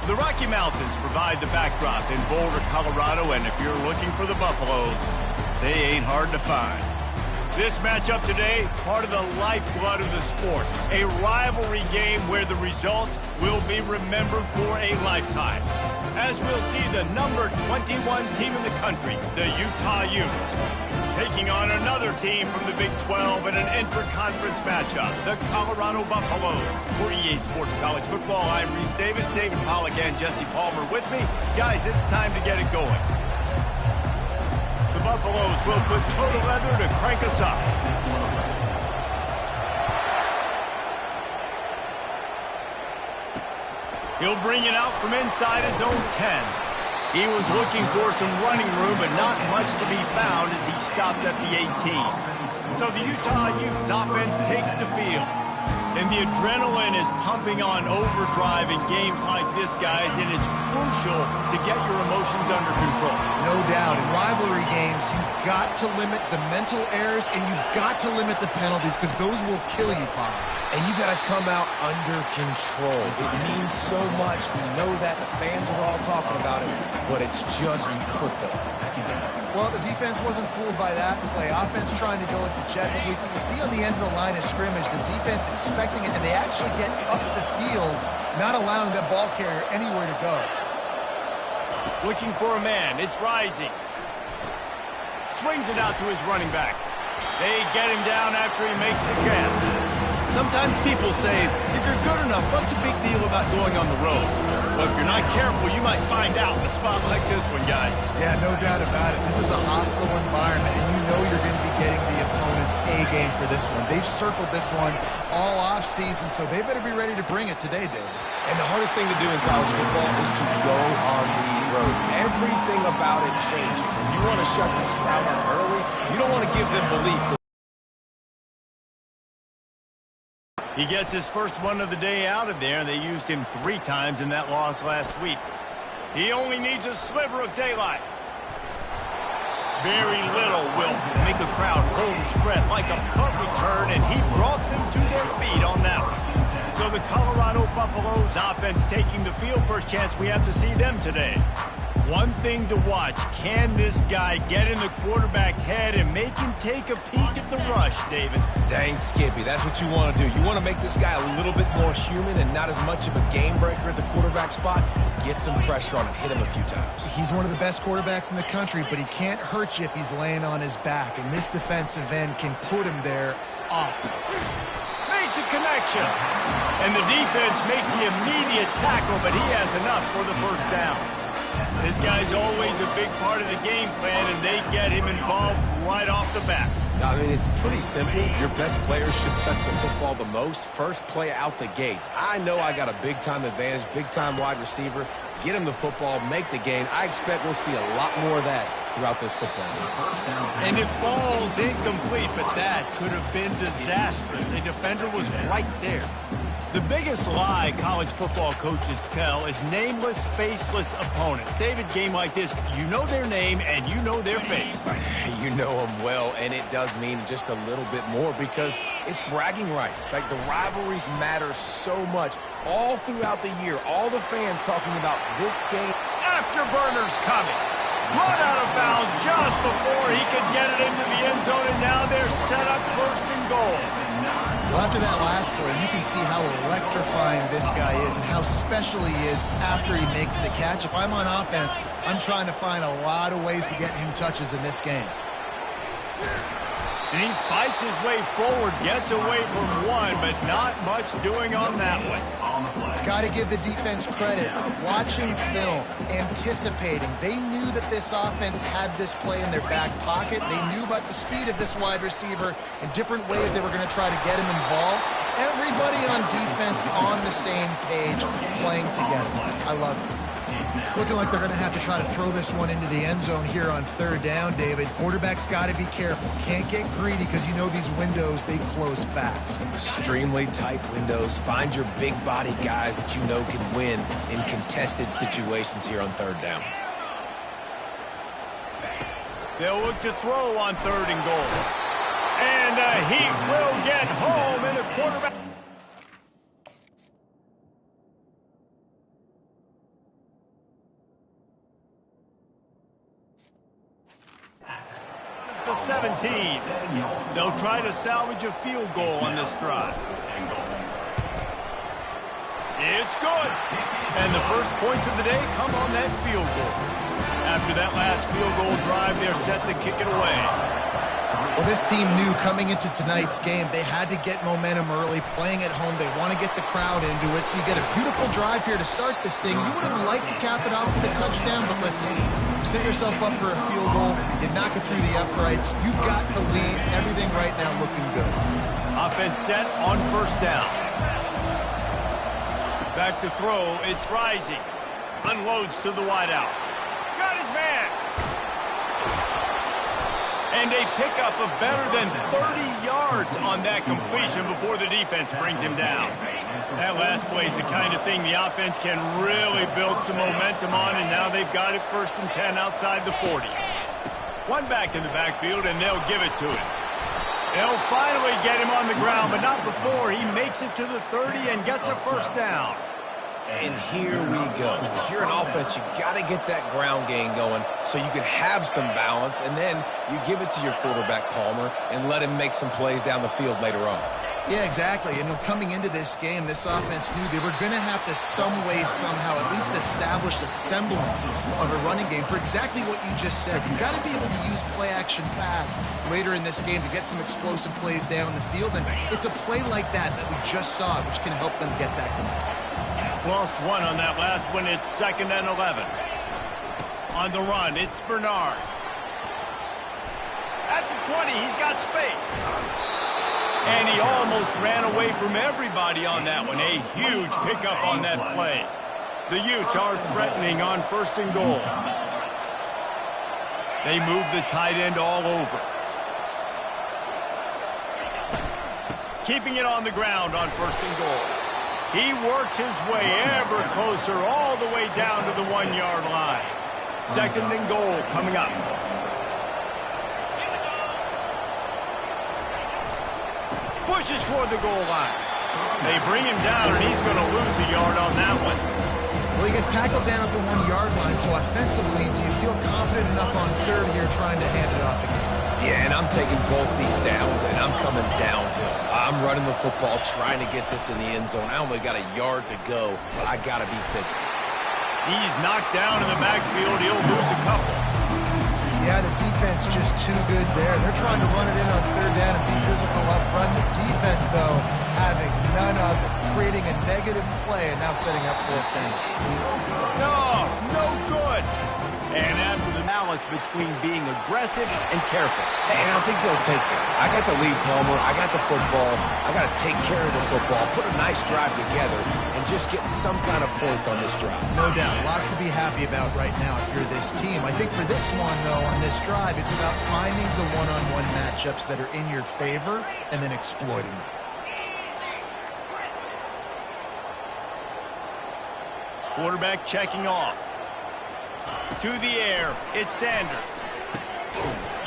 The Rocky Mountains provide the backdrop in Boulder, Colorado, and if you're looking for the Buffaloes, they ain't hard to find. This matchup today, part of the lifeblood of the sport, a rivalry game where the results will be remembered for a lifetime. As we'll see the number 21 team in the country, the Utah Utes, taking on another team from the Big 12 in an intra-conference matchup, the Colorado Buffaloes. For EA Sports College Football, I'm Reese Davis, David Pollack, and Jesse Palmer with me. Guys, it's time to get it going. The Buffaloes will put total leather to crank us up. He'll bring it out from inside his own 10. He was looking for some running room, but not much to be found as he stopped at the 18. So the Utah Utes offense takes the field. And the adrenaline is pumping on overdrive in games like this, guys, and it's crucial to get your emotions under control. No doubt. In rivalry games, you've got to limit the mental errors, and you've got to limit the penalties, because those will kill you, Pop. And you got to come out under control. It means so much. We know that. The fans are all talking about it, but it's just football. Well, the defense wasn't fooled by that play. Offense trying to go with the jet sweep. But you see on the end of the line of scrimmage, the defense expecting it, and they actually get up the field, not allowing that ball carrier anywhere to go. Looking for a man. It's Rising. Swings it out to his running back. They get him down after he makes the catch. Sometimes people say, if you're good enough, what's the big deal about going on the road? Well, if you're not careful, you might find out in a spot like this one, guys. Yeah, no doubt about it. This is a hostile environment, and you know you're going to be getting the opponent's A-game for this one. They've circled this one all off-season, so they better be ready to bring it today, David. And the hardest thing to do in college football is to go on the road. Everything about it changes, and you want to shut this crowd up early. You don't want to give them belief. He gets his first one of the day out of there, and they used him 3 times in that loss last week. He only needs a sliver of daylight. Very little will make a crowd hold its breath like a punt return, and he brought them to their feet on that one. So the Colorado Buffaloes offense taking the field. First chance we have to see them today. One thing to watch, can this guy get in the quarterback's head and make him take a peek at the rush, David? Dang, Skippy, that's what you want to do. You want to make this guy a little bit more human and not as much of a game breaker at the quarterback spot. Get some pressure on him, hit him a few times. He's one of the best quarterbacks in the country, but he can't hurt you if he's laying on his back, and this defensive end can put him there often. Makes a connection. And the defense makes the immediate tackle, but he has enough for the first down. This guy's always a big part of the game plan, and they get him involved right off the bat. I mean, it's pretty simple. Your best players should touch the football the most. First play out the gates. I know I got a big-time advantage, big-time wide receiver. Get him the football, make the gain. I expect we'll see a lot more of that throughout this football game. And it falls incomplete, but that could have been disastrous. A defender was right there. The biggest lie college football coaches tell is nameless, faceless opponent. David, game like this, you know their name and you know their face. You know them well, and it does mean just a little bit more because it's bragging rights. Like, the rivalries matter so much all throughout the year. All the fans talking about this game. Afterburners coming. Run out of bounds just before he could get it into the end zone, and now they're set up first and goal. Well, after that last play, you can see how electrifying this guy is and how special he is after he makes the catch. If I'm on offense, I'm trying to find a lot of ways to get him touches in this game. And he fights his way forward, gets away from one, but not much doing on that one. Got to give the defense credit. Watching film, anticipating. They knew that this offense had this play in their back pocket. They knew about the speed of this wide receiver and different ways they were going to try to get him involved. Everybody on defense on the same page, playing together. I love it. It's looking like they're going to have to try to throw this one into the end zone here on third down, David. Quarterback's got to be careful. Can't get greedy because you know these windows, they close fast. Extremely tight windows. Find your big body guys that you know can win in contested situations here on third down. They'll look to throw on third and goal. And he will get home in a quarterback. 17. They'll try to salvage a field goal on this drive. It's good. And the first points of the day come on that field goal. After that last field goal drive, they're set to kick it away. Well, this team knew coming into tonight's game they had to get momentum early, playing at home. They want to get the crowd into it, so you get a beautiful drive here to start this thing. You would have liked to cap it off with a touchdown, but listen, you set yourself up for a field goal, you knock it through the uprights, you've got the lead, everything right now looking good. Offense set on first down. Back to throw, it's Rising. Unloads to the wideout. Got his man. And a pickup of better than 30 yards on that completion before the defense brings him down. That last play is the kind of thing the offense can really build some momentum on, and now they've got it 1st and 10 outside the 40. One back in the backfield, and they'll give it to him. They'll finally get him on the ground, but not before he makes it to the 30 and gets a first down. And here we go. If you're an offense, you got to get that ground game going so you can have some balance, and then you give it to your quarterback, Palmer, and let him make some plays down the field later on. Yeah, exactly. And coming into this game, this offense knew they were going to have to some way, somehow, at least establish a semblance of a running game for exactly what you just said. You've got to be able to use play-action pass later in this game to get some explosive plays down the field, and it's a play like that we just saw, which can help them get that going. Lost one on that last one. It's 2nd and 11. On the run, it's Bernard. At the 20, he's got space. And he almost ran away from everybody on that one. A huge pickup on that play. The Utes are threatening on 1st and goal. They move the tight end all over. Keeping it on the ground on 1st and goal. He works his way ever closer all the way down to the 1-yard line. 2nd and goal coming up. Pushes toward the goal line. They bring him down, and he's going to lose a yard on that one. Well, he gets tackled down at the 1-yard line, so offensively, do you feel confident enough on 3rd here trying to hand it off again? Yeah, and I'm taking both these downs, and I'm coming downhill. I'm running the football, trying to get this in the end zone. I only got a yard to go, but I got to be physical. He's knocked down in the backfield. He'll lose a couple. Yeah, the defense just too good there. They're trying to run it in on 3rd down and be physical up front. The defense, though, having none of it, creating a negative play and now setting up 4th down. No good. And after the balance between being aggressive and careful. And I think they'll take that. I got the lead, Palmer. I got the football. I got to take care of the football, put a nice drive together, and just get some kind of points on this drive. No doubt. Lots to be happy about right now if you're this team. I think for this one, though, on this drive, it's about finding the one-on-one matchups that are in your favor and then exploiting them. Quarterback checking off. To the air, it's Sanders.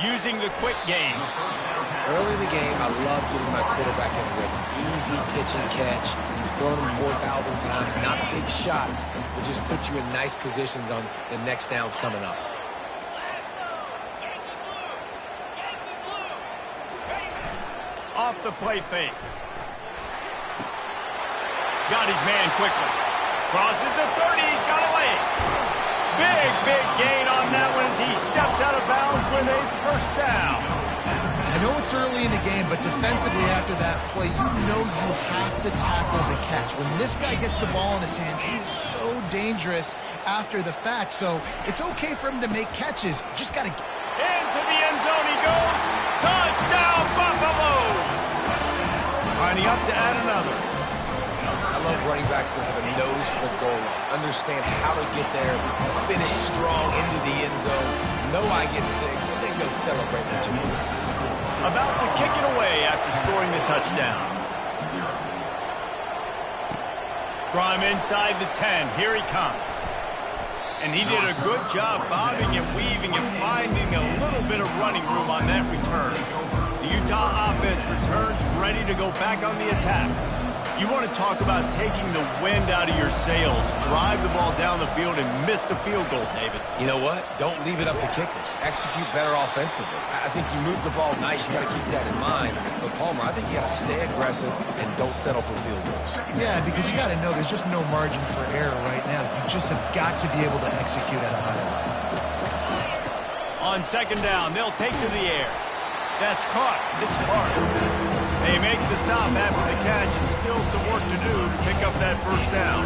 Using the quick game. Early in the game, I love getting my quarterback in rhythm. Easy pitch and catch. You've thrown him 4,000 times. Not big shots, but just put you in nice positions on the next downs coming up. Off the play fake. Got his man quickly. Crosses the 30. He's got a leg. Big gain on that one as he steps out of bounds with a first down. I know it's early in the game, but defensively after that play, you know you have to tackle the catch. When this guy gets the ball in his hands, he is so dangerous after the fact. So it's okay for him to make catches. Just got to get into the end zone he goes. Touchdown, Buffaloes! Lining up to add another. I love running backs that have a nose for the goal line. Understand how to get there, finish strong into the end zone. Know I get 6, and then go celebrate with 2 points. About to kick it away after scoring the touchdown. From inside the 10, here he comes. And he did a good job bobbing and weaving and finding a little bit of running room on that return. The Utah offense returns ready to go back on the attack. You want to talk about taking the wind out of your sails. Drive the ball down the field and miss the field goal, David. You know what? Don't leave it up to kickers. Execute better offensively. I think you move the ball nice. You got to keep that in mind. But, Palmer, I think you got to stay aggressive and don't settle for field goals. Yeah, because you got to know there's just no margin for error right now. You just have got to be able to execute at a high level. On second down, they'll take to the air. That's caught. It's Sparks. They make the stop after the catch and still some work to do to pick up that first down.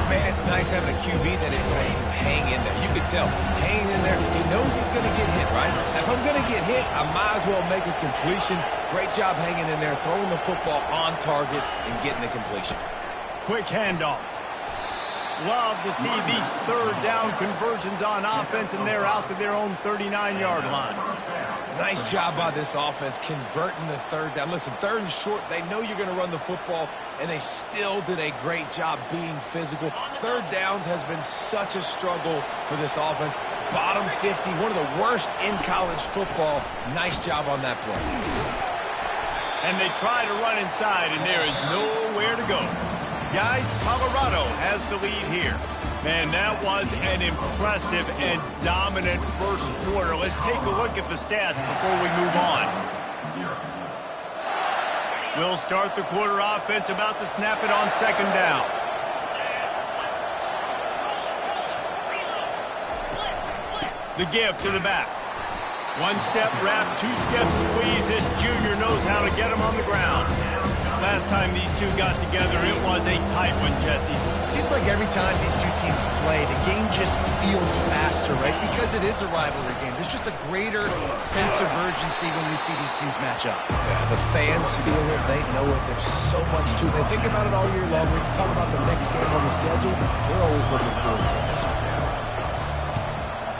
Man, it's nice having a QB that is going to hang in there. You can tell, hanging in there, he knows he's going to get hit, right? If I'm going to get hit, I might as well make a completion. Great job hanging in there, throwing the football on target and getting the completion. Quick handoff. Love to see these third down conversions on offense, and they're out to their own 39-yard line. Nice job by this offense converting the third down. Listen, third and short, they know you're going to run the football, and they still did a great job being physical. Third downs has been such a struggle for this offense. Bottom 50, one of the worst in college football. Nice job on that play. And they try to run inside, and there is nowhere to go. Guys, Colorado has the lead here. Man, that was an impressive and dominant first quarter. Let's take a look at the stats before we move on. We'll start the quarter offense, about to snap it on second down. The give to the back. One-step wrap, two-step squeeze. This junior knows how to get him on the ground. Last time these two got together, it was a tight one, Jesse. It seems like every time these two teams play, the game just feels faster, right? Because it is a rivalry game. There's just a greater sense of urgency when we see these teams match up. Yeah, the fans feel it. They know it. There's so much to it. They think about it all year long. We talk about the next game on the schedule. They're always looking forward to this one.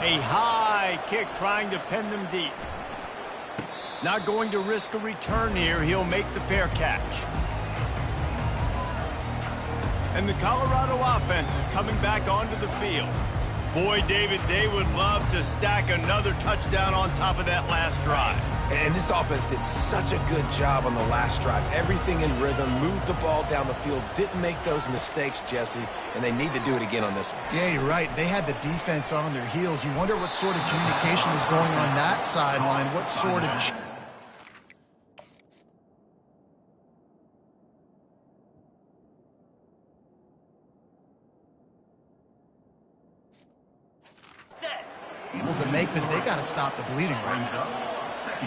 A high kick trying to pin them deep. Not going to risk a return here. He'll make the fair catch. And the Colorado offense is coming back onto the field. Boy, David, they would love to stack another touchdown on top of that last drive. And this offense did such a good job on the last drive. Everything in rhythm, moved the ball down the field, didn't make those mistakes, Jesse, and they need to do it again on this one. Yeah, you're right. They had the defense on their heels. You wonder what sort of communication was going on that sideline, what sort of... able to make this. They got to stop the bleeding right now.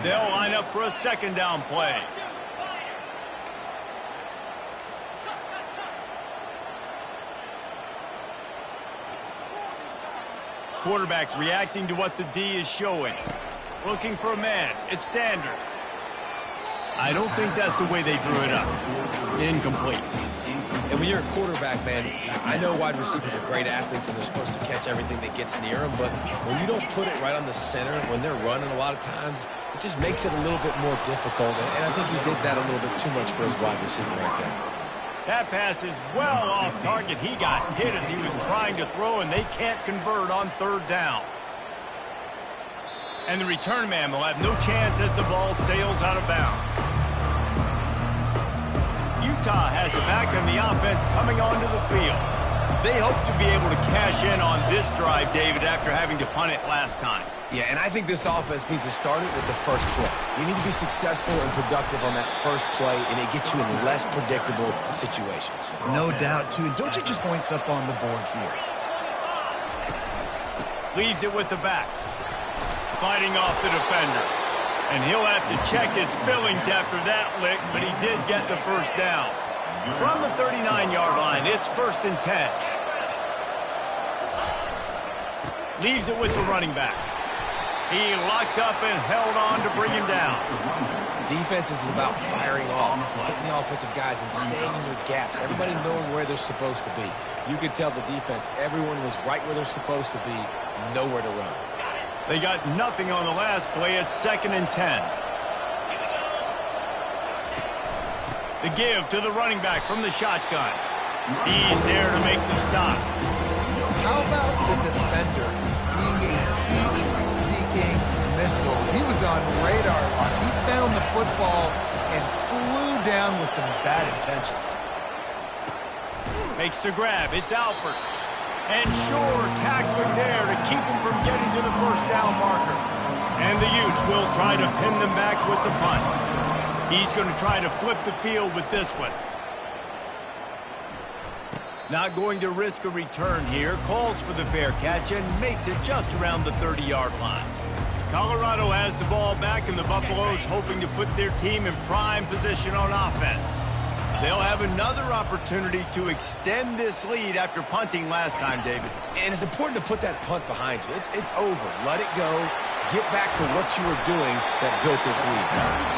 They'll line up for a second down play. Quarterback reacting to what the D is showing. Looking for a man. It's Sanders. I don't think that's the way they drew it up. Incomplete. And when you're a quarterback, man, I know wide receivers are great athletes and they're supposed to catch everything that gets near them, but when you don't put it right on the center, when they're running a lot of times, it just makes it a little bit more difficult. And I think he did that a little bit too much for his wide receiver right there. That pass is well off target. He got hit as he was trying to throw, and they can't convert on third down. And the return man will have no chance as the ball sails out of bounds. Utah has it back on the offense coming onto the field. They hope to be able to cash in on this drive, David, after having to punt it last time. Yeah, and I think this offense needs to start it with the first play. You need to be successful and productive on that first play, and it gets you in less predictable situations. No doubt, too. And don't you just points up on the board here. Leaves it with the back. Fighting off the defender. And he'll have to check his fillings after that lick, but he did get the first down. From the 39-yard line, it's 1st and 10. Leaves it with the running back. He locked up and held on to bring him down. Defense is about firing off, hitting the offensive guys and staying in your gaps. Everybody knowing where they're supposed to be. You could tell the defense, everyone was right where they're supposed to be, nowhere to run. They got nothing on the last play. It's 2nd and 10. The give to the running back from the shotgun. He's there to make the stop. How about the defender being a heat-seeking missile? He was on radar lock. He found the football and flew down with some bad intentions. Makes the grab. It's Alford. And sure, tackling there to keep him from getting to the first down marker. And the Utes will try to pin them back with the punt. He's going to try to flip the field with this one. Not going to risk a return here. Calls for the fair catch and makes it just around the 30-yard line. Colorado has the ball back, and the Buffaloes hoping to put their team in prime position on offense. They'll have another opportunity to extend this lead after punting last time, David. And it's important to put that punt behind you. It's over. Let it go. Get back to what you were doing that built this lead.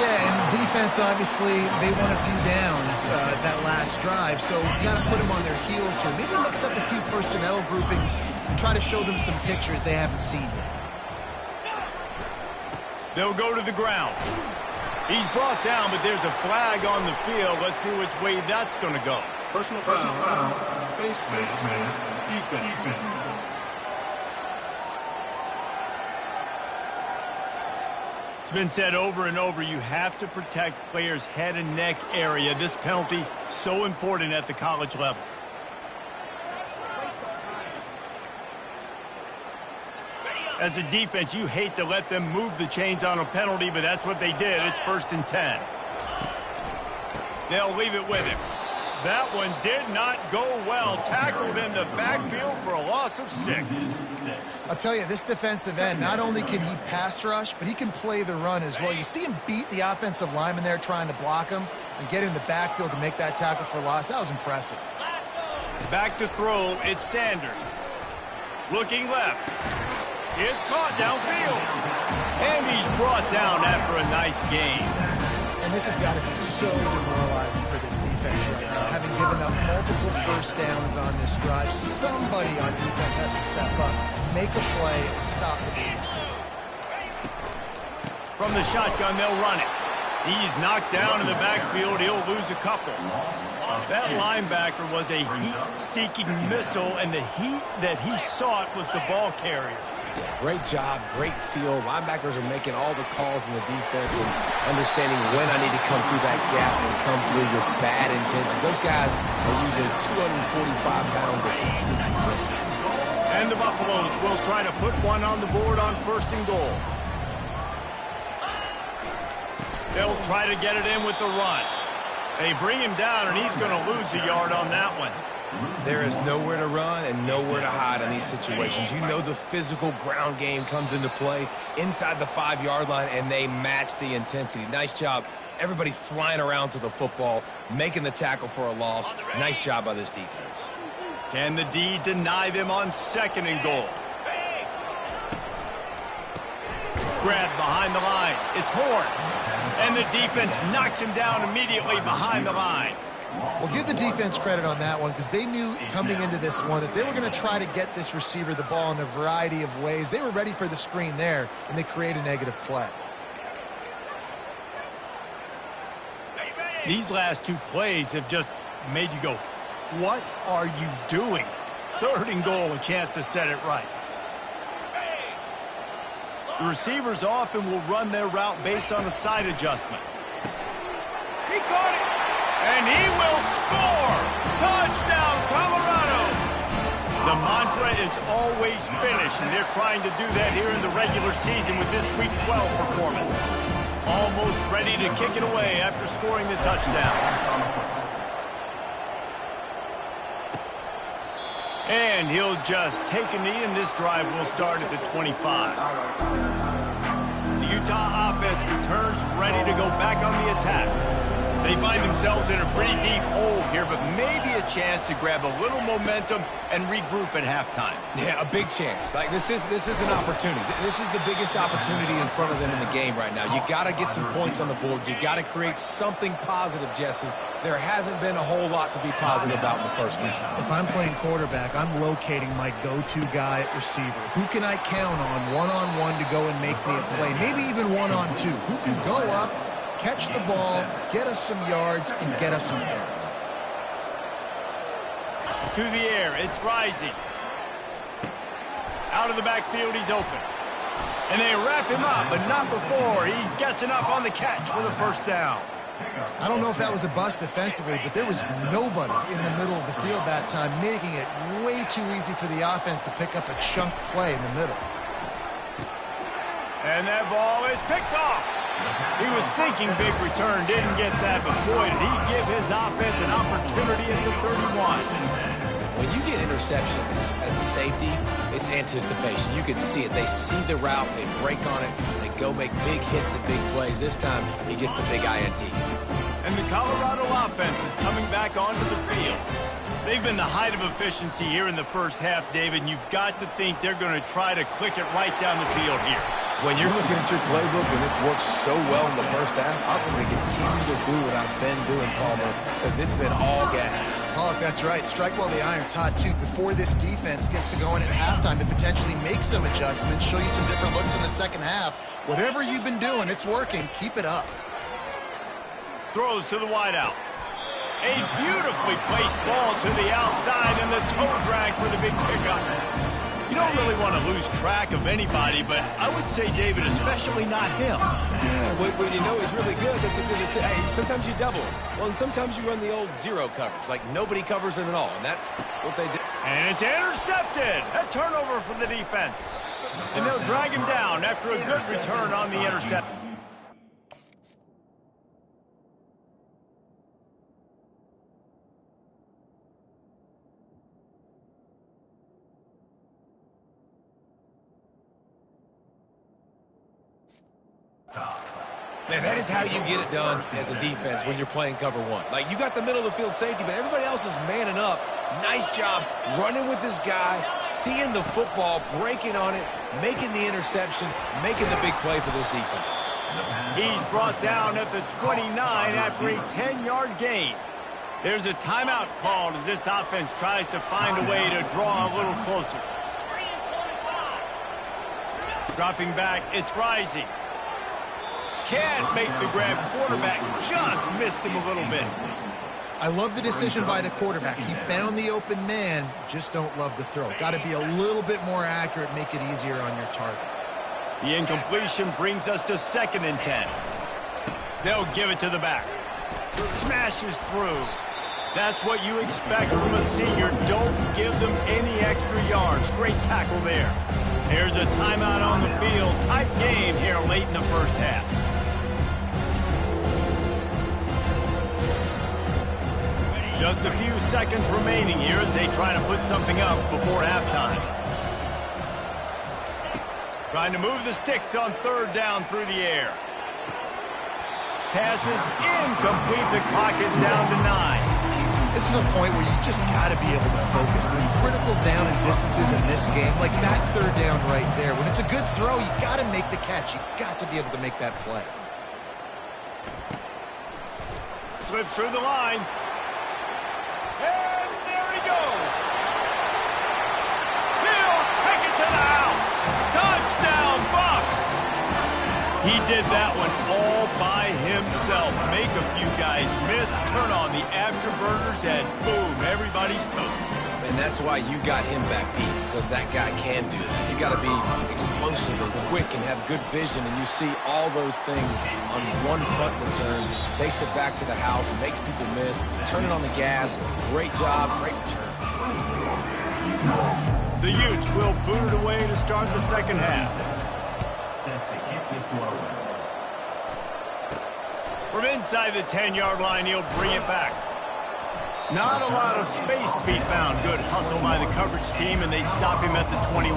Yeah, and defense, obviously, they won a few downs that last drive, so you got to put them on their heels here. Maybe mix up a few personnel groupings and try to show them some pictures they haven't seen yet. They'll go to the ground. He's brought down, but there's a flag on the field. Let's see which way that's going to go. Personal foul, face man, defense. It's been said over and over, you have to protect players' head and neck area. This penalty, so important at the college level. As a defense, you hate to let them move the chains on a penalty, but that's what they did. It's 1st and 10. They'll leave it with him. That one did not go well. Tackled in the backfield for a loss of 6. I'll tell you, this defensive end, not only can he pass rush, but he can play the run as well. You see him beat the offensive lineman there trying to block him and get in the backfield to make that tackle for loss. That was impressive. Back to throw, it's Sanders. Looking left. It's caught downfield. And he's brought down after a nice gain. And this has got to be so demoralizing for this defense right now. Having given up multiple first downs on this drive, somebody on defense has to step up, make a play, and stop the game. From the shotgun, they'll run it. He's knocked down in the backfield. He'll lose a couple. That linebacker was a heat-seeking missile, and the heat that he sought was the ball carrier. Great job, great feel. Linebackers are making all the calls in the defense and understanding when I need to come through that gap and come through with bad intention. Those guys are using 245 pounds of heat-seeking missile. And the Buffaloes will try to put one on the board on 1st and goal. They'll try to get it in with the run. They bring him down, and he's going to lose a yard on that one. There is nowhere to run and nowhere to hide in these situations. You know the physical ground game comes into play inside the 5-yard line, and they match the intensity. Nice job. Everybody flying around to the football, making the tackle for a loss. Nice job by this defense. Can the D deny them on 2nd and goal? Grab behind the line. It's Horn. And the defense knocks him down immediately behind the line. Well, give the defense credit on that one because they knew coming into this one that they were going to try to get this receiver the ball in a variety of ways. They were ready for the screen there, and they create a negative play. These last 2 plays have just made you go, what are you doing? 3rd and goal, a chance to set it right. The receivers often will run their route based on a side adjustment. He caught it! And he will score! Touchdown, Colorado! The mantra is always finish, and they're trying to do that here in the regular season with this Week 12 performance. Almost ready to kick it away after scoring the touchdown. And he'll just take a knee, and this drive will start at the 25. The Utah offense returns ready to go back on the attack. They find themselves in a pretty deep hole here, but maybe a chance to grab a little momentum and regroup at halftime. Yeah, a big chance. Like this is an opportunity. This is the biggest opportunity in front of them in the game right now. You got to get some points on the board. You got to create something positive, Jesse. There hasn't been a whole lot to be positive about in the first half. If I'm playing quarterback, I'm locating my go-to guy at receiver. Who can I count on one-on-one to go and make me a play? Maybe even one-on-two. Who can go up, catch the ball, get us some yards, and get us some points. To the air, it's Rising. Out of the backfield, he's open. And they wrap him up, but not before he gets enough on the catch for the 1st down. I don't know if that was a bust defensively, but there was nobody in the middle of the field that time, making it way too easy for the offense to pick up a chunk play in the middle. And that ball is picked off. He was thinking big return, didn't get that, but boy, did he give his offense an opportunity at the 31. When you get interceptions as a safety, it's anticipation. You can see it. They see the route, they break on it, they go make big hits and big plays. This time, he gets the big INT. And the Colorado offense is coming back onto the field. They've been the height of efficiency here in the first half, David, and you've got to think they're going to try to click it right down the field here. When you're looking at your playbook and it's worked so well in the first half, I'm going to continue to do what I've been doing, Palmer, because it's been all gas. Pollock, that's right. Strike while the iron's hot, too, before this defense gets to go in at halftime to potentially make some adjustments, show you some different looks in the second half. Whatever you've been doing, it's working. Keep it up. Throws to the wideout. A beautifully placed ball to the outside and the toe drag for the big pickup. You don't really want to lose track of anybody, but I would say, David, especially not him. Yeah, when you know he's really good, that's a good to say. Hey, sometimes you double him. Well, and sometimes you run the old zero coverage, like nobody covers him at all, and that's what they do. And it's intercepted. A turnover for the defense. And they'll drag him down after a good return on the interception. Man, that is how you get it done as a defense when you're playing cover one. Like, you got the middle of the field safety, but everybody else is manning up. Nice job running with this guy, seeing the football, breaking on it, making the interception, making the big play for this defense. He's brought down at the 29 after a 10-yard gain. There's a timeout called as this offense tries to find a way to draw a little closer. Dropping back, it's Rising. Can't make the grab. Quarterback just missed him a little bit. I love the decision by the quarterback. He found the open man, just don't love the throw. Got to be a little bit more accurate, make it easier on your target. The incompletion brings us to 2nd and 10. They'll give it to the back. Smashes through. That's what you expect from a senior. Don't give them any extra yards. Great tackle there. There's a timeout on the field. Tight game here late in the first half. Just a few seconds remaining here as they try to put something up before halftime. Trying to move the sticks on 3rd down through the air. Pass is incomplete. The clock is down to 9. This is a point where you just got to be able to focus. The critical down and distances in this game, like that 3rd down right there. When it's a good throw, you got to make the catch. You got to be able to make that play. Slips through the line. And there he goes. He'll take it to the house. Touchdown, Bucks. He did that one all by himself. Make a few guys miss, turn on the afterburners, and boom, everybody's toast. And that's why you got him back deep, because that guy can do that. You got to be explosive and quick and have good vision, and you see all those things on one punt return. Takes it back to the house, makes people miss, turning on the gas. Great job, great return. The Utes will boot it away to start the second half. From inside the 10-yard line, he'll bring it back. Not a lot of space to be found. Good hustle by the coverage team, and they stop him at the 21.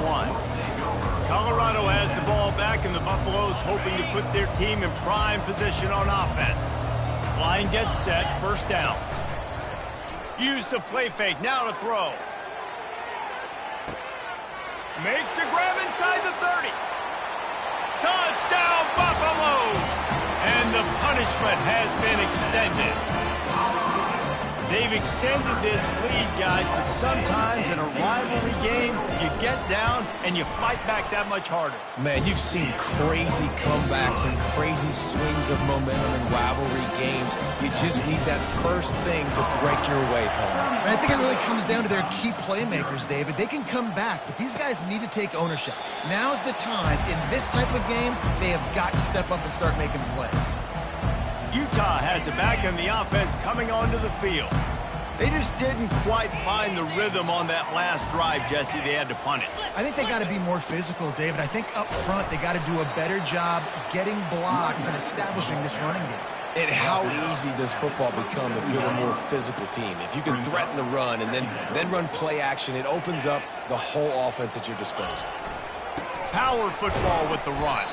Colorado has the ball back, and the Buffaloes hoping to put their team in prime position on offense. Line gets set, 1st down. Use the play fake, now to throw. Makes the grab inside the 30. Touchdown, Buffaloes! And the punishment has been extended. They've extended this lead, guys, but sometimes in a rivalry game, you get down and you fight back that much harder. Man, you've seen crazy comebacks and crazy swings of momentum in rivalry games. You just need that first thing to break your way, Palmer. I think it really comes down to their key playmakers, David. They can come back, but these guys need to take ownership. Now's the time. In this type of game, they have got to step up and start making plays. Utah has it back and the offense coming onto the field. They just didn't quite find the rhythm on that last drive, Jesse. They had to punt it. I think they got to be more physical, David. I think up front they got to do a better job getting blocks and establishing this running game. And how easy does football become if you're the more physical team? If you can threaten the run and then run play action, it opens up the whole offense at your disposal. Power football with the run.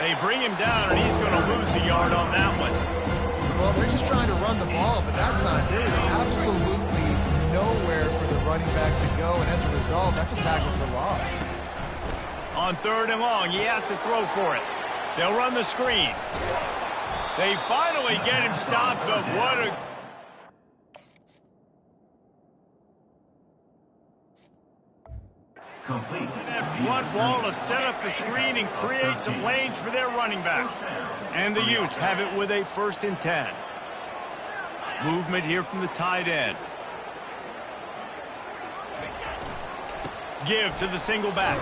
They bring him down, and he's going to lose a yard on that one. Well, they're just trying to run the ball, but that time there was absolutely nowhere for the running back to go, and as a result, that's a tackle for loss. On 3rd and long, he has to throw for it. They'll run the screen. They finally get him stopped, but what a... Complete. That front wall to set up the screen and create some lanes for their running back. And the Utes have it with a 1st and 10. Movement here from the tight end. Give to the single back.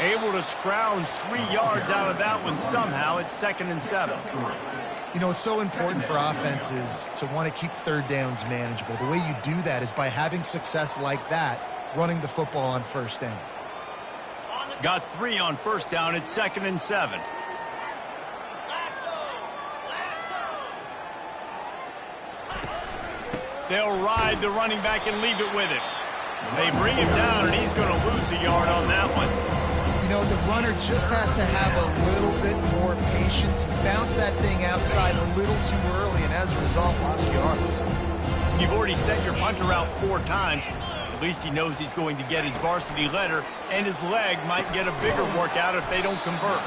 Able to scrounge 3 yards out of that one somehow. It's 2nd and 7. You know, it's so important for offenses to want to keep 3rd downs manageable. The way you do that is by having success like that, running the football on 1st down. Got 3 on 1st down. It's 2nd and 7. They'll ride the running back and leave it with him. They bring him down, and he's going to lose a yard on that one. You know, the runner just has to have a little bit more patience. Bounce that thing outside a little too early, and as a result, lost yards. You've already sent your punter out 4 times. At least he knows he's going to get his varsity letter, and his leg might get a bigger workout if they don't convert.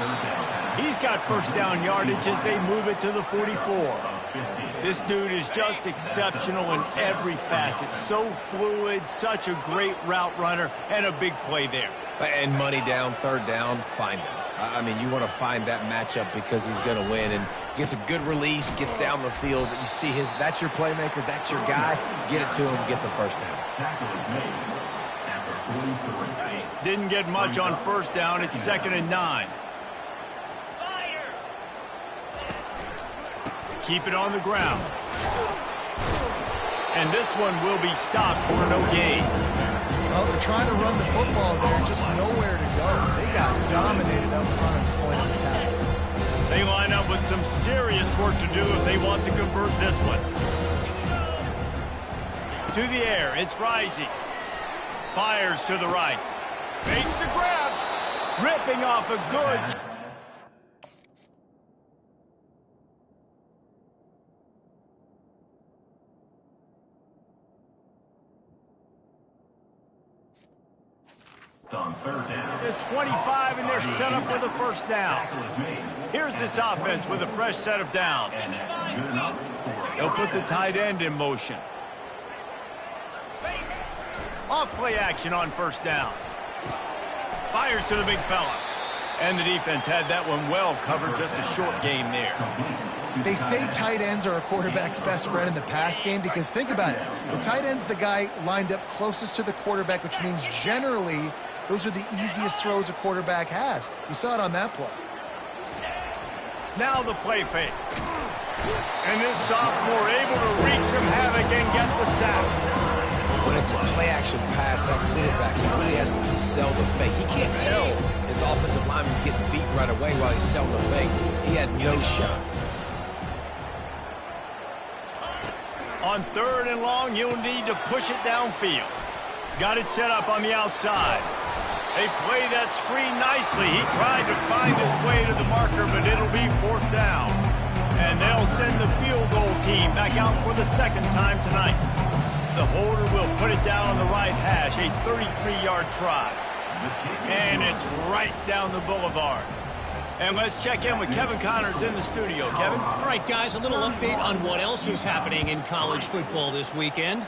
He's got 1st down yardage as they move it to the 44. This dude is just exceptional in every facet. So fluid, such a great route runner, and a big play there. And money down, 3rd down, find him. I mean, you want to find that matchup because he's going to win, and gets a good release, gets down the field. You see that's your playmaker, that's your guy. Get it to him, get the 1st down. Didn't get much on 1st down. It's 2nd and 9. Keep it on the ground. And this one will be stopped for no gain. Well, they're trying to run the football there, just nowhere to go. They got dominated up front at the point of attack. They line up with some serious work to do if they want to convert this one. To the air, it's Rising. Fires to the right. Makes the grab. Ripping off a good... On 3rd down. The 25, and they're set up for the 1st down. Here's this offense with a fresh set of downs. They'll put the tight end in motion. Off play action on 1st down. Fires to the big fella. And the defense had that one well covered, just a short game there. They say tight ends are a quarterback's best friend in the pass game because think about it. The tight end's the guy lined up closest to the quarterback, which means generally those are the easiest throws a quarterback has. You saw it on that play. Now the play fake. And this sophomore able to wreak some havoc and get the sack. When it's a play-action pass, that quarterback really has to sell the fake. He can't tell his offensive lineman's getting beat right away while he's selling the fake. He had no shot. On 3rd and long, you'll need to push it downfield. Got it set up on the outside. They play that screen nicely. He tried to find his way to the marker, but it'll be 4th down. And they'll send the field goal team back out for the 2nd time tonight. The holder will put it down on the right hash, a 33-yard try. And it's right down the boulevard. And let's check in with Kevin Connors in the studio. Kevin? All right, guys, a little update on what else is happening in college football this weekend.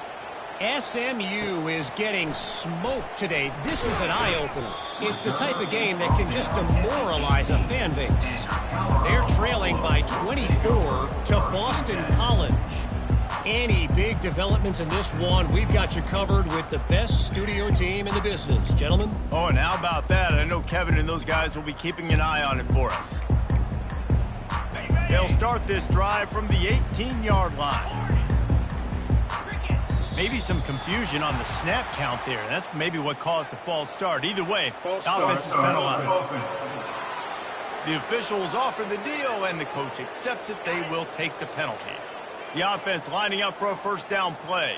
SMU is getting smoked today. This is an eye-opener. It's the type of game that can just demoralize a fan base. They're trailing by 24 to Boston College. Any big developments in this one, we've got you covered with the best studio team in the business. Gentlemen? Oh, and how about that? I know Kevin and those guys will be keeping an eye on it for us. They'll start this drive from the 18-yard line. Maybe some confusion on the snap count there. That's maybe what caused the false start. Either way, offense is penalized. The officials offer the deal, and the coach accepts it. They will take the penalty. The offense lining up for a first down play.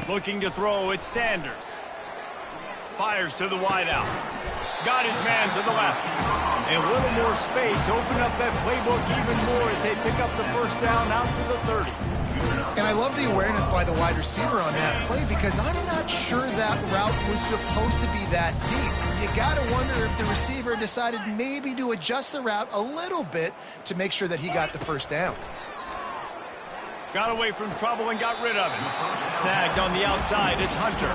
Looking to throw, it's Sanders. Fires to the wideout. Got his man to the left. And a little more space. Open up that playbook even more as they pick up the first down out to the 30. And I love the awareness by the wide receiver on that play because I'm not sure that route was supposed to be that deep. You got to wonder if the receiver decided maybe to adjust the route a little bit to make sure that he got the first down. Got away from trouble and got rid of him. Snagged on the outside, it's Hunter.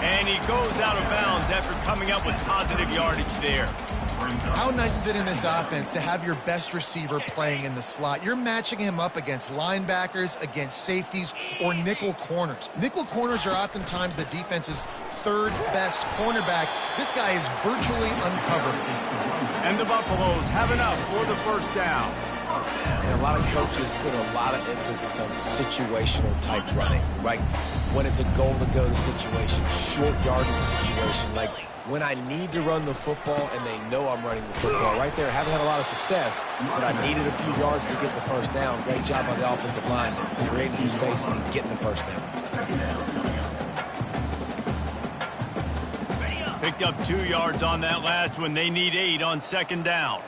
And he goes out of bounds after coming up with positive yardage there. How nice is it in this offense to have your best receiver playing in the slot? You're matching him up against linebackers, against safeties, or nickel corners. Nickel corners are oftentimes the defense's third best cornerback. This guy is virtually uncoverable. And the Buffaloes have enough for the first down. And a lot of coaches put a lot of emphasis on situational type running, right? When it's a goal-to-go situation, short yardage situation, like when I need to run the football and they know I'm running the football. Right there, haven't had a lot of success, but I needed a few yards to get the first down. Great job by the offensive line, creating some space and getting the first down. Picked up 2 yards on that last one. They need 8 on second down.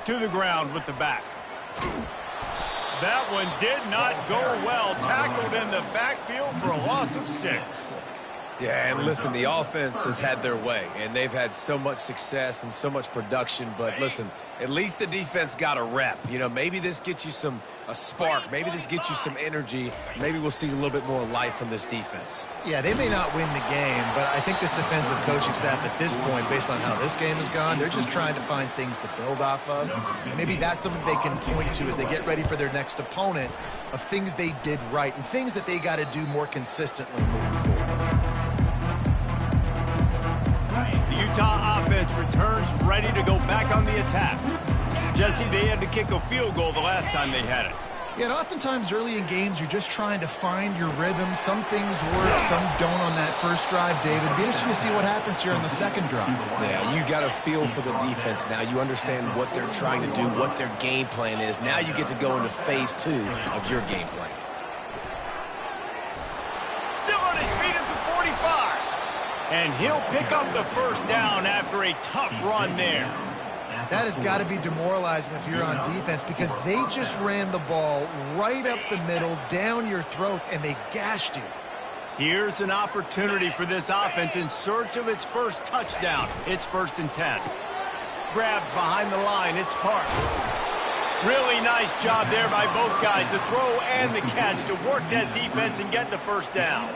To the ground with the back. That one did not go well. Tackled in the backfield for a loss of 6. Yeah, and listen, the offense has had their way, and they've had so much success and so much production. But listen, at least the defense got a rep. You know, maybe this gets you a spark. Maybe this gets you some energy. Maybe we'll see a little bit more life from this defense. Yeah, they may not win the game, but I think this defensive coaching staff at this point, based on how this game has gone, they're just trying to find things to build off of. Maybe that's something they can point to as they get ready for their next opponent of things they did right and things that they got to do more consistently moving forward. The Utah offense returns ready to go back on the attack. Jesse, they had to kick a field goal the last time they had it. Yeah, and oftentimes early in games, you're just trying to find your rhythm. Some things work, some don't on that first drive, David. It'd be interesting to see what happens here on the second drive. Yeah, you got a feel for the defense now. You understand what they're trying to do, what their game plan is. Now you get to go into phase 2 of your game plan. Still on his feet at the 45. And he'll pick up the first down after a tough run there. That has got to be demoralizing if you're on defense because they just ran the ball right up the middle, down your throats, and they gashed you. Here's an opportunity for this offense in search of its first touchdown. It's 1st and 10. Grabbed behind the line, it's Parks. Really nice job there by both guys to throw and the catch to work that defense and get the first down.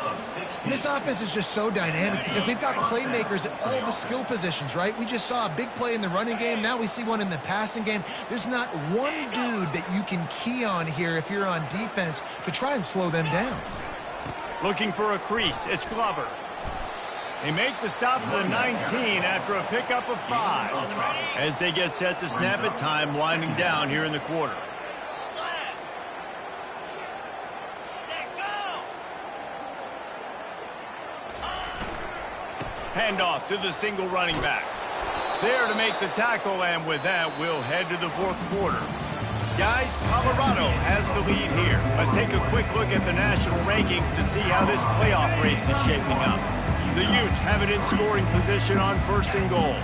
This offense is just so dynamic because they've got playmakers at all the skill positions, right? We just saw a big play in the running game. Now we see one in the passing game. There's not one dude that you can key on here if you're on defense to try and slow them down. Looking for a crease. It's Glover. They make the stop at the 19 after a pickup of 5. As they get set to snap it, time winding down here in the quarter. Handoff to the single running back. There to make the tackle, and with that, we'll head to the 4th quarter. Guys, Colorado has the lead here. Let's take a quick look at the national rankings to see how this playoff race is shaping up. The Utes have it in scoring position on 1st and goal.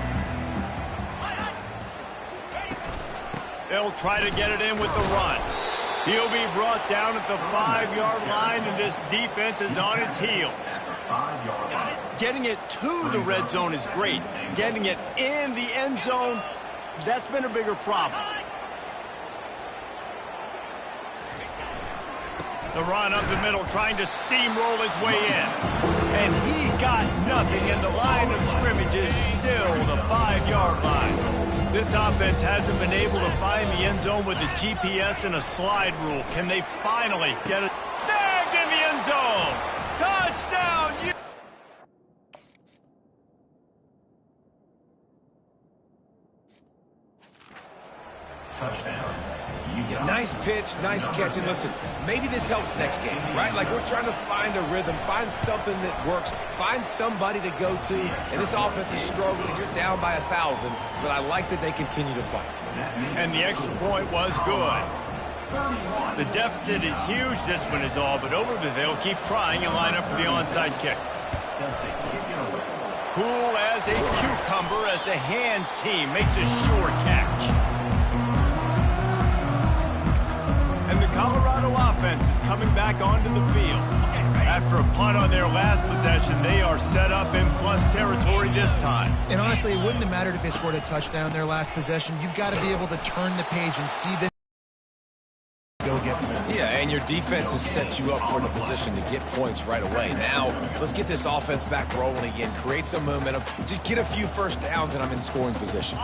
They'll try to get it in with the run. He'll be brought down at the 5-yard line, and this defense is on its heels. Getting it to the red zone is great. Getting it in the end zone, that's been a bigger problem. The run up the middle, trying to steamroll his way in. And he got nothing, and the line of scrimmage is still the 5-yard line. This offense hasn't been able to find the end zone with the GPS and a slide rule. Can they finally get it? Snagged in the end zone! Touchdown! Nice pitch, nice catch. And listen, maybe this helps next game, right? Like we're trying to find a rhythm, find something that works, find somebody to go to. And this offense is struggling. You're down by 1,000, but I like that they continue to fight. And the extra point was good. The deficit is huge. This one is all but over, but they'll keep trying and line up for the onside kick. Cool as a cucumber as the hands team makes a sure catch. And the Colorado offense is coming back onto the field. After a punt on their last possession, they are set up in plus territory this time. And honestly, it wouldn't have mattered if they scored a touchdown their last possession. You've got to be able to turn the page and see this. Go get points. Yeah, and your defense has set you up for the position to get points right away. Now, let's get this offense back rolling again, create some momentum, just get a few first downs, and I'm in scoring position.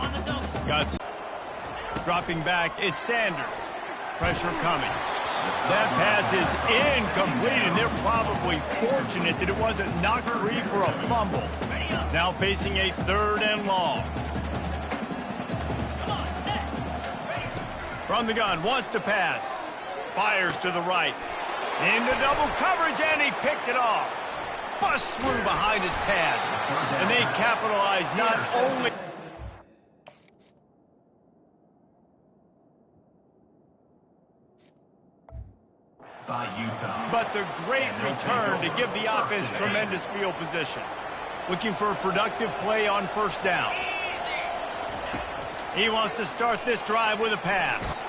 Dropping back, it's Sanders. Pressure coming. That pass is incomplete, and they're probably fortunate that it wasn't knocked free for a fumble. Now facing a 3rd and long. From the gun, wants to pass. Fires to the right. Into double coverage, and he picked it off. Bust through behind his pad. And they capitalize not only... but the great return to give the offense tremendous field position. Looking for a productive play on 1st down. He wants to start this drive with a pass.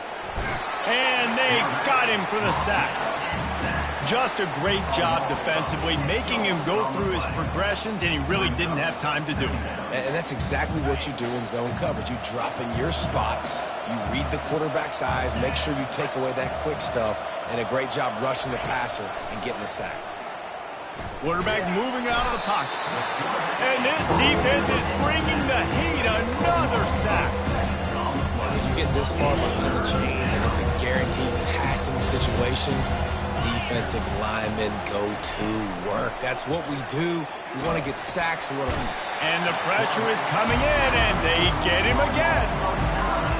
And they got him for the sack. Just a great job defensively, making him go through his progressions, and he really didn't have time to do it. And that's exactly what you do in zone coverage. You drop in your spots, you read the quarterback's eyes, make sure you take away that quick stuff, and a great job rushing the passer and getting the sack. Quarterback moving out of the pocket. And this defense is bringing the heat. Another sack. When you get this far behind the chains and it's a guaranteed passing situation, defensive linemen go to work. That's what we do. We want to get sacks. We want to... And the pressure is coming in, and they get him again.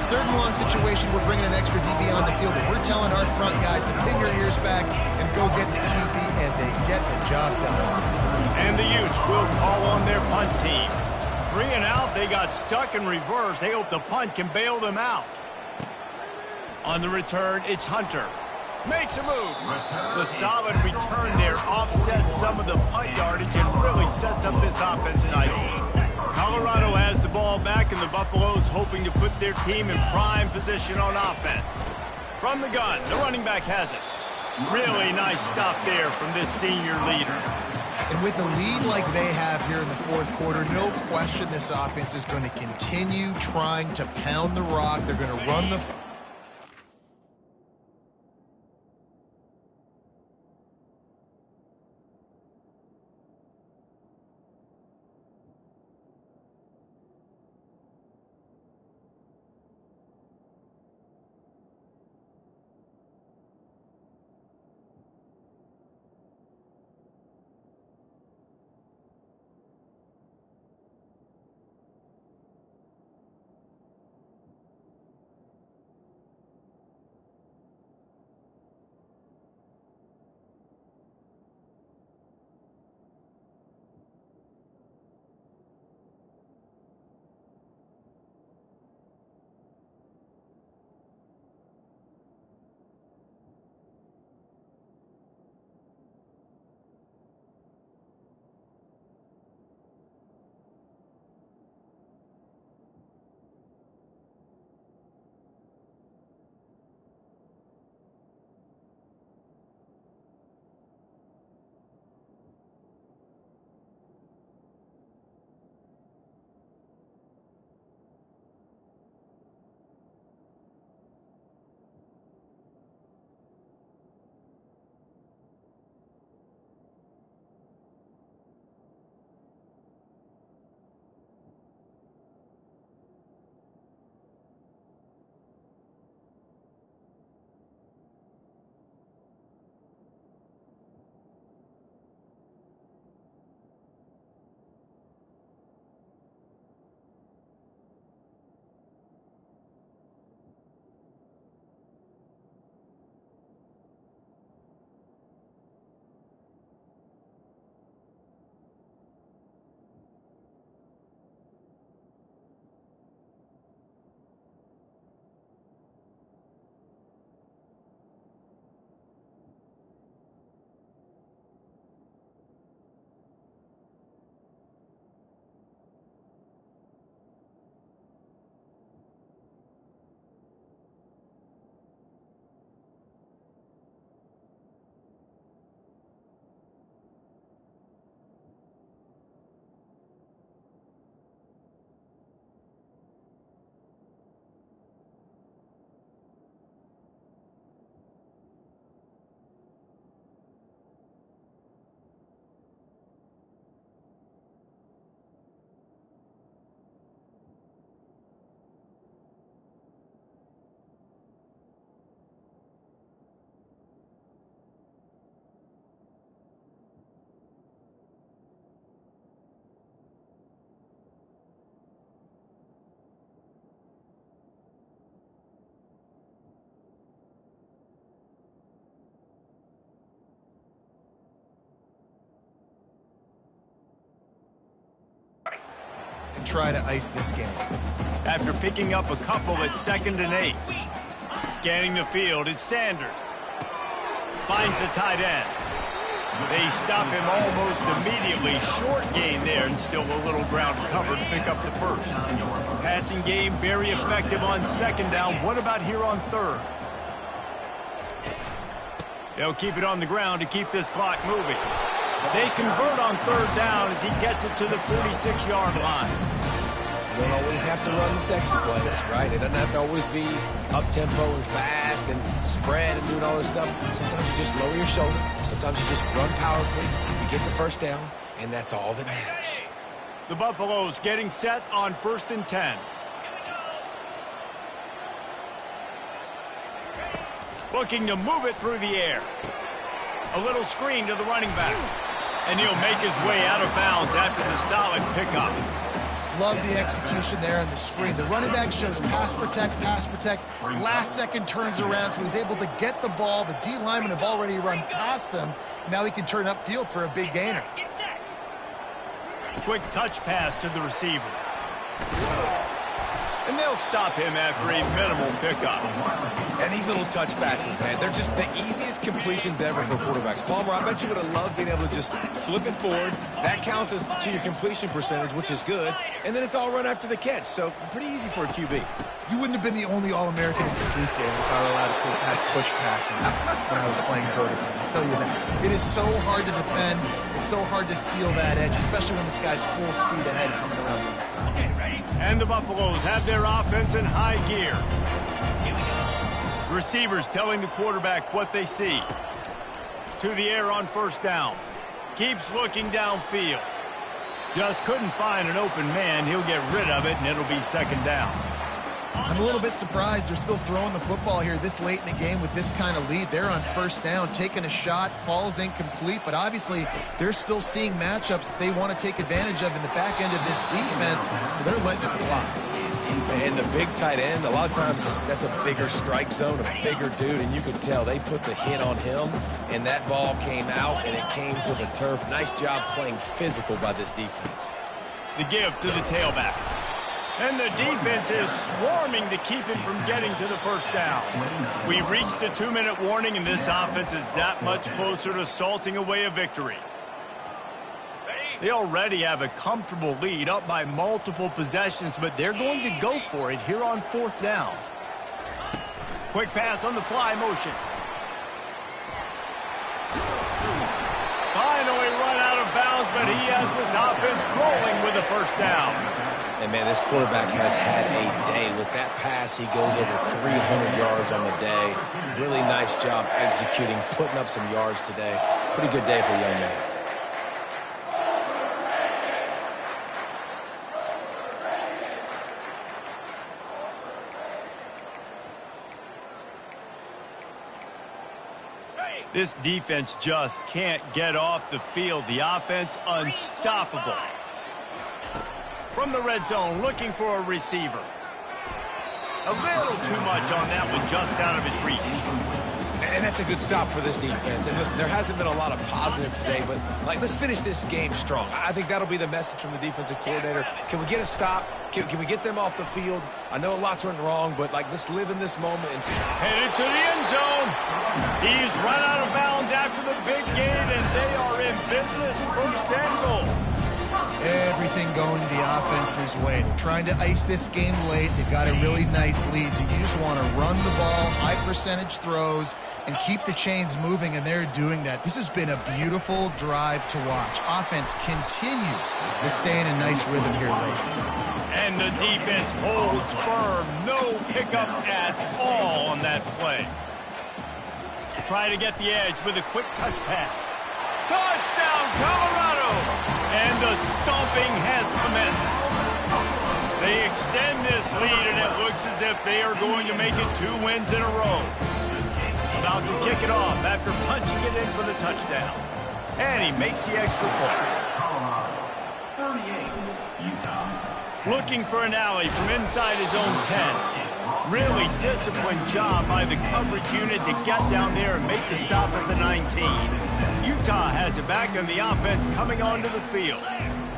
3rd and long situation, we're bringing an extra DB on the field, and we're telling our front guys to pin your ears back and go get the QB, and they get the job done. And the Utes will call on their punt team. 3 and out, they got stuck in reverse. They hope the punt can bail them out. On the return, it's Hunter. Makes a move. The solid return there offsets some of the punt yardage and really sets up this offense nicely. Colorado has the ball back, and the Buffaloes hoping to put their team in prime position on offense. From the gun, the running back has it. Really nice stop there from this senior leader. And with a lead like they have here in the 4th quarter, no question this offense is going to continue trying to pound the rock. They're going to run the... try to ice this game. After picking up a couple at 2nd and 8. Scanning the field, it's Sanders. Finds the tight end. They stop him almost immediately. Short gain there, and still a little ground cover to pick up the first. Passing game very effective on 2nd down. What about here on 3rd? They'll keep it on the ground to keep this clock moving. They convert on 3rd down as he gets it to the 46-yard line. You don't always have to run the sexy plays, right? It doesn't have to always be up-tempo and fast and spread and doing all this stuff. Sometimes you just lower your shoulder. Sometimes you just run powerfully. You get the first down, and that's all that matters. The Buffaloes getting set on 1st and 10. Looking to move it through the air. A little screen to the running back. And he'll make his way out of bounds after the solid pickup. Love the execution there on the screen. The running back shows pass protect. Last second turns around, so he's able to get the ball. The D linemen have already run past him. Now he can turn upfield for a big gainer. Quick touch pass to the receiver. And they'll stop him after a minimal pickup. And these little touch passes, man, they're just the easiest completions ever for quarterbacks. Palmer, I bet you would have loved being able to just flip it forward. That counts as to your completion percentage, which is good. And then it's all run after the catch, so pretty easy for a QB. You wouldn't have been the only All-American in the street game if I were allowed to have push passes when I was playing quarterback. I'll tell you that. It is so hard to defend. It's so hard to seal that edge, especially when this guy's full speed ahead coming around the inside. And the Buffaloes have their offense in high gear. Receivers telling the quarterback what they see. To the air on 1st down. Keeps looking downfield. Just couldn't find an open man. He'll get rid of it, and it'll be 2nd down. I'm a little bit surprised they're still throwing the football here this late in the game with this kind of lead. They're on 1st down, taking a shot, falls incomplete, but obviously they're still seeing matchups that they want to take advantage of in the back end of this defense, so they're letting it fly. And the big tight end, a lot of times that's a bigger strike zone, a bigger dude, and you could tell they put the hit on him, and that ball came out, and it came to the turf. Nice job playing physical by this defense. The give to the tailback. And the defense is swarming to keep him from getting to the 1st down. We reached the 2-minute warning, and this offense is that much closer to salting away a victory. They already have a comfortable lead, up by multiple possessions, but they're going to go for it here on 4th down. Quick pass on the fly motion. Finally run out of bounds, but he has this offense rolling with a 1st down. And, man, this quarterback has had a day. With that pass, he goes over 300 yards on the day. Really nice job executing, putting up some yards today. Pretty good day for the young man. This defense just can't get off the field. The offense unstoppable. From the red zone, looking for a receiver. A little too much on that one, just out of his reach. And that's a good stop for this defense. And listen, there hasn't been a lot of positive today, but let's finish this game strong. I think that'll be the message from the defensive coordinator. Can we get a stop? Can we get them off the field? I know lots went wrong, but let's live in this moment. And headed to the end zone. He's run out of bounds after the big gain, and they are in business. 1st and goal. Everything going the offense's way. They're trying to ice this game late. They've got a really nice lead, so you just want to run the ball, high percentage throws, and keep the chains moving, and they're doing that. This has been a beautiful drive to watch. Offense continues to stay in a nice rhythm here late. And the defense holds firm. No pickup at all on that play. Try to get the edge with a quick touch pass. Touchdown, Colorado! And the stomping has commenced. They extend this lead, and it looks as if they are going to make it 2 wins in a row. About to kick it off after punching it in for the touchdown. And he makes the extra point. Looking for an alley from inside his own 10. Really disciplined job by the coverage unit to get down there and make the stop at the 19. Utah has it back, and the offense coming onto the field.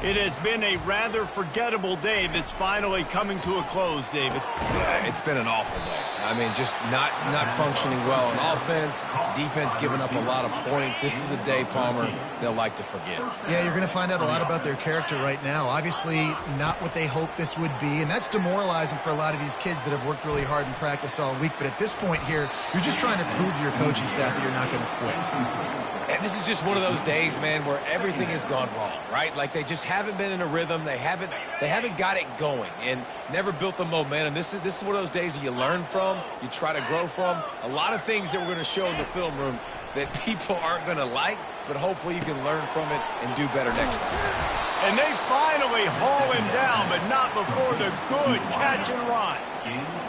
It has been a rather forgettable day that's finally coming to a close, David. Yeah, it's been an awful day. I mean, just not functioning well on offense, defense giving up a lot of points. This is a day, Palmer, they'll like to forget. Yeah, you're going to find out a lot about their character right now. Obviously, not what they hoped this would be, and that's demoralizing for a lot of these kids that have worked really hard in practice all week. But at this point here, you're just trying to prove to your coaching staff that you're not going to quit. And this is just one of those days, man, where everything has gone wrong, right? Like they just haven't been in a rhythm. They haven't got it going and never built the momentum. This is one of those days that you learn from, you try to grow from. A lot of things that we're going to show in the film room that people aren't going to like, but hopefully you can learn from it and do better next time. And they finally haul him down, but not before the good catch and run.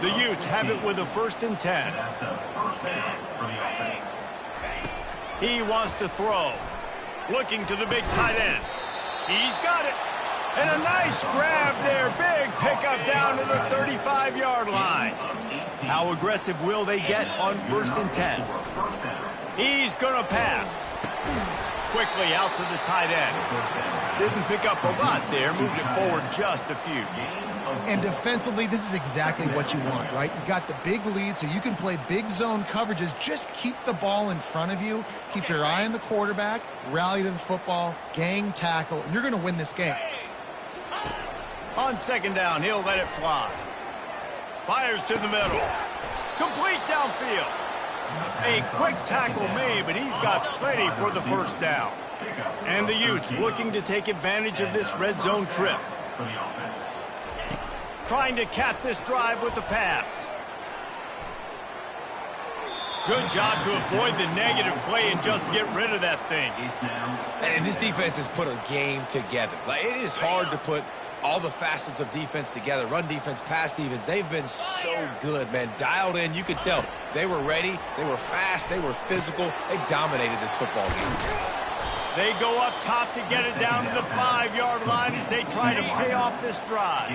The Utes have it with a 1st and 10. He wants to throw. Looking to the big tight end. He's got it. And a nice grab there. Big pickup down to the 35-yard line. How aggressive will they get on 1st and 10? He's going to pass. Quickly out to the tight end. Didn't pick up a lot there. Moved it forward just a few. And defensively, this is exactly what you want, right? You got the big lead, so you can play big zone coverages. Just keep the ball in front of you. Keep your eye on the quarterback. Rally to the football. Gang tackle. And you're going to win this game. On 2nd down, he'll let it fly. Fires to the middle. Complete downfield. A quick tackle made, but he's got plenty for the 1st down. And the Utes looking to take advantage of this red zone trip. Trying to cap this drive with the pass. Good job to avoid the negative play and just get rid of that thing. And this defense has put a game together. Like, it is hard to put all the facets of defense together. Run defense, pass defense. They've been so good, man. Dialed in. You could tell they were ready. They were fast. They were physical. They dominated this football game. They go up top to get it down to the 5-yard line as they try to pay off this drive.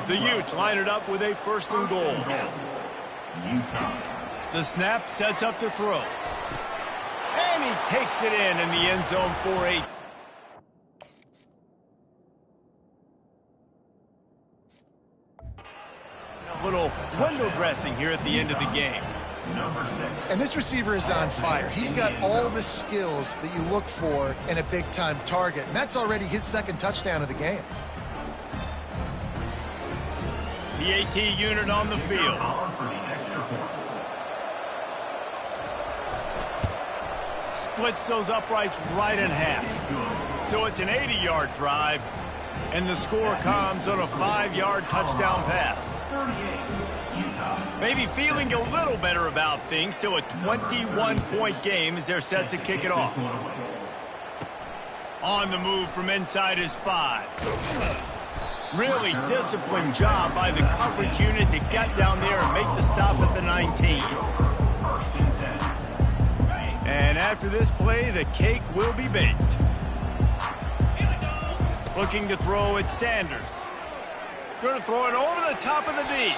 The Utes line it up with a 1st and goal. The snap sets up to throw. And he takes it in the end zone for a little window dressing here at the end of the game. And this receiver is on fire. He's got all the skills that you look for in a big-time target, and that's already his 2nd touchdown of the game. The AT unit on the field. Splits those uprights right in half. So it's an 80-yard drive, and the score comes on a 5-yard touchdown pass. Maybe feeling a little better about things. Still a 21-point game as they're set to kick it off. On the move from inside his 5. Really disciplined job by the coverage unit to get down there and make the stop at the 19. And after this play, the cake will be baked. Looking to throw at Sanders. Going to throw it over the top of the deep.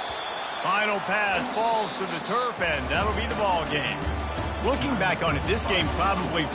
Final pass falls to the turf, and that'll be the ball game. Looking back on it, this game probably